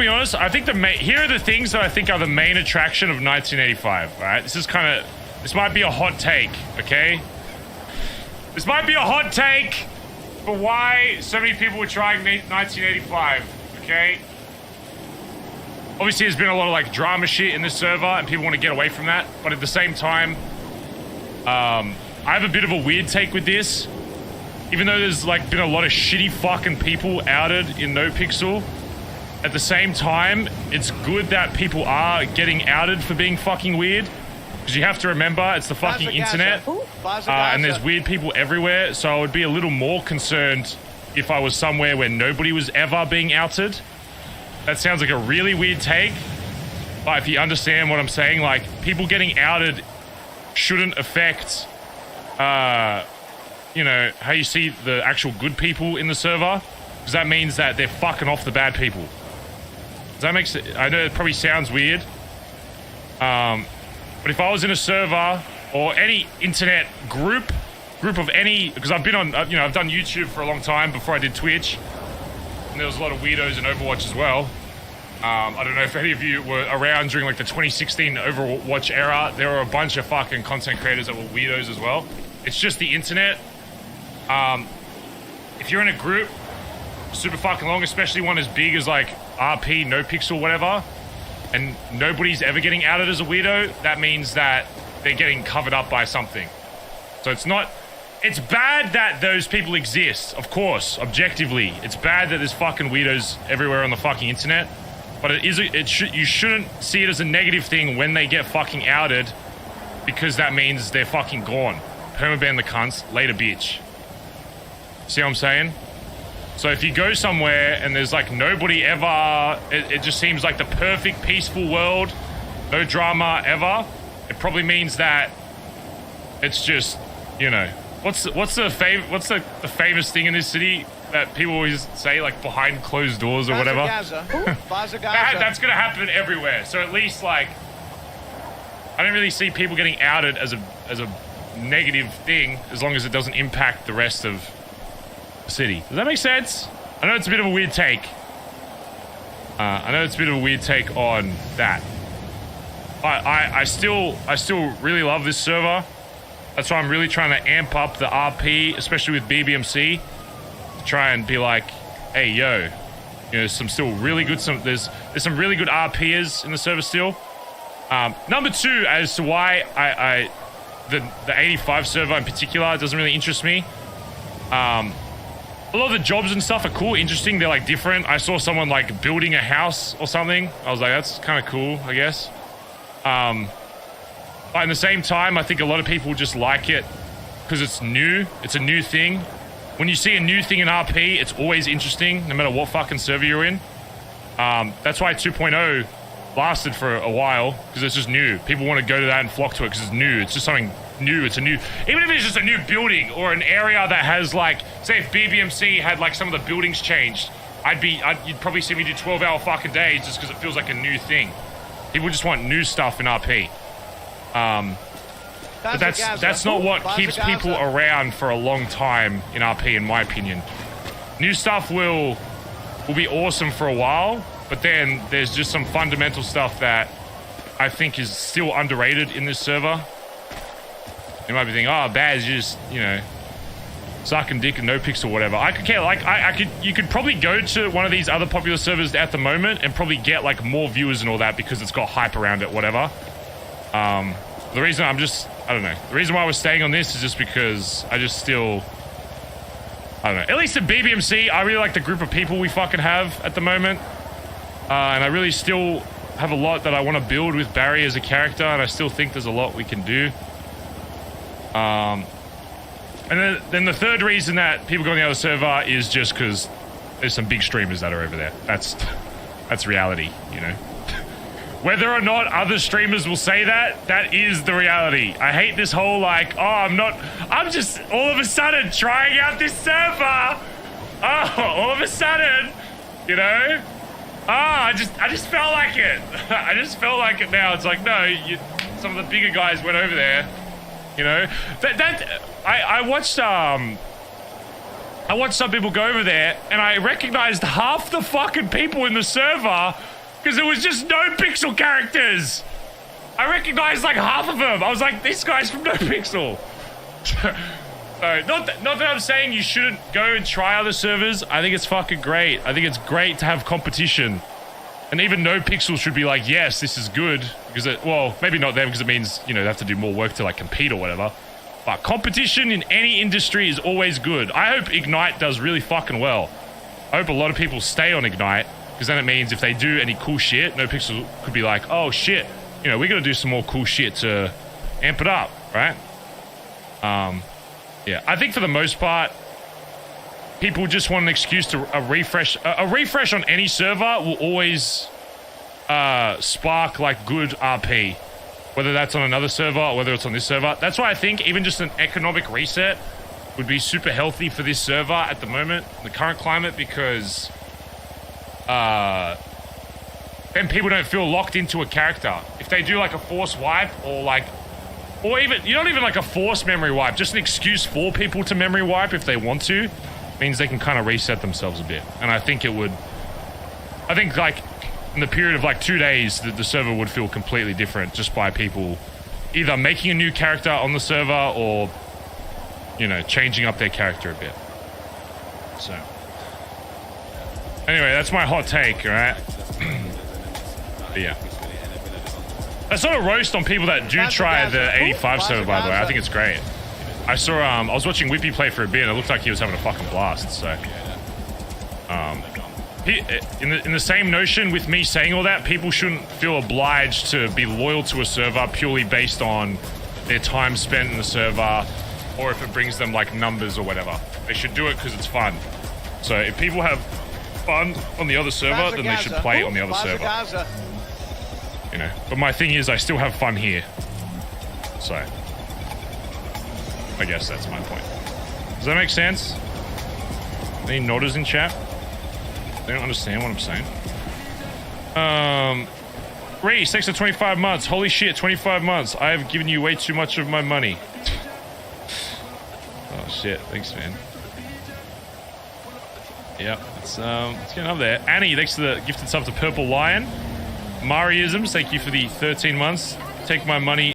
be honest, I think here are the things that I think are the main attraction of 1985, right? This might be a hot take, okay? This might be a hot take for why so many people were trying 1985, okay? Obviously, there's been a lot of like drama shit in this server and people want to get away from that. But at the same time, I have a bit of a weird take with this. Even though there's like been a lot of shitty fucking people outed in NoPixel, at the same time, it's good that people are getting outed for being fucking weird. Because you have to remember, it's the fucking internet. And there's weird people everywhere. So I would be a little more concerned if I was somewhere where nobody was ever being outed. That sounds like a really weird take, but if you understand what I'm saying, like, people getting outed shouldn't affect, you know, how you see the actual good people in the server, because that means that they're fucking off the bad people. Does that make sense? I know it probably sounds weird, but if I was in a server or any internet group of any, because I've been on, you know, I've done YouTube for a long time before I did Twitch. And there was a lot of weirdos in Overwatch as well. I don't know if any of you were around during like the 2016 Overwatch era. There were a bunch of fucking content creators that were weirdos as well. It's just the internet. If you're in a group super fucking long, especially one as big as like RP, NoPixel, whatever, and nobody's ever getting outed as a weirdo, that means that they're getting covered up by something. So it's not... It's bad that those people exist, of course, objectively. It's bad that there's fucking weirdos everywhere on the fucking internet. But you shouldn't see it as a negative thing when they get fucking outed, because that means they're fucking gone. Permaban the cunts, later bitch. See what I'm saying? So if you go somewhere and there's like nobody ever, it just seems like the perfect peaceful world, no drama ever, it probably means that it's just, you know... What's the famous thing in this city that people always say, like behind closed doors or whatever? That's gonna happen everywhere. So at least like, I don't really see people getting outed as a negative thing as long as it doesn't impact the rest of the city. Does that make sense? I know it's a bit of a weird take. On that. I still really love this server. That's why I'm really trying to amp up the RP, especially with BBMC, to try and be like, hey, yo, you know, there's some really good RPers in the server still. Number two, as to why the 85 server in particular doesn't really interest me. A lot of the jobs and stuff are cool, interesting. They're like different. I saw someone like building a house or something. I was like, that's kind of cool, I guess. But at the same time, I think a lot of people just like it because it's new. It's a new thing. When you see a new thing in RP, it's always interesting, no matter what fucking server you're in. That's why 2.0 lasted for a while, because it's just new. People want to go to that and flock to it because it's new. It's just something new. It's a new... Even if it's just a new building or an area that has, like... Say if BBMC had, like, some of the buildings changed, you'd probably see me do 12-hour fucking days just because it feels like a new thing. People just want new stuff in RP. But that's not what keeps people around for a long time in RP, in my opinion. New stuff will be awesome for a while, but then there's just some fundamental stuff that I think is still underrated in this server. You might be thinking, oh, Baz, you just, you know, sucking dick and NoPixel, whatever. I could care, like, you could probably go to one of these other popular servers at the moment and probably get, like, more viewers and all that because it's got hype around it, whatever. The reason I don't know. The reason why we're staying on this is just because I just still, I don't know. At least at BBMC, I really like the group of people we fucking have at the moment. And I really still have a lot that I want to build with Barry as a character, and I still think there's a lot we can do. And then the third reason that people go on the other server is just because there's some big streamers that are over there. That's reality, you know. Whether or not other streamers will say that, that is the reality. I hate this whole like, oh, I'm just all of a sudden trying out this server. Oh, all of a sudden, you know? I just felt like it. I just felt like it now. It's like, no, some of the bigger guys went over there, you know? I watched some people go over there, and I recognized half the fucking people in the server Because it was just NoPixel characters. I recognized like half of them. I was like, this guy's from NoPixel. So, not that I'm saying you shouldn't go and try other servers. I think it's fucking great. I think it's great to have competition. And even NoPixel should be like, yes, this is good. Because well, maybe not them because it means, you know, they have to do more work to like compete or whatever. But competition in any industry is always good. I hope Ignite does really fucking well. I hope a lot of people stay on Ignite. Because then it means if they do any cool shit, NoPixel could be like, oh shit, you know, we're going to do some more cool shit to amp it up, right? Yeah, I think for the most part, people just want an excuse to refresh. A refresh on any server will always spark like good RP, whether that's on another server or whether it's on this server. That's why I think even just an economic reset would be super healthy for this server at the moment, the current climate, because then people don't feel locked into a character. If they do like a force wipe or even, not even like a forced memory wipe, just an excuse for people to memory wipe if they want to, means they can kind of reset themselves a bit. And I think like in the period of like 2 days, the server would feel completely different just by people either making a new character on the server or, you know, changing up their character a bit. So, anyway, that's my hot take, all right? But yeah. That's not a roast on people that do try the 85 server, by the way. I think it's great. I saw, I was watching Whippy play for a bit, and it looked like he was having a fucking blast, so. In the same notion with me saying all that, people shouldn't feel obliged to be loyal to a server purely based on their time spent in the server, or if it brings them, like, numbers or whatever. They should do it because it's fun. So if people have fun on the other server, then they should play on the other server. You know, but my thing is I still have fun here. So, I guess that's my point. Does that make sense? Any nodders in chat? They don't understand what I'm saying. Reese, thanks for 25 months. Holy shit, 25 months. I have given you way too much of my money. Oh shit, thanks man. Yep, it's getting up there. Annie, thanks for the gifted sub to Purple Lion. Mariisms, thank you for the 13 months. Take my money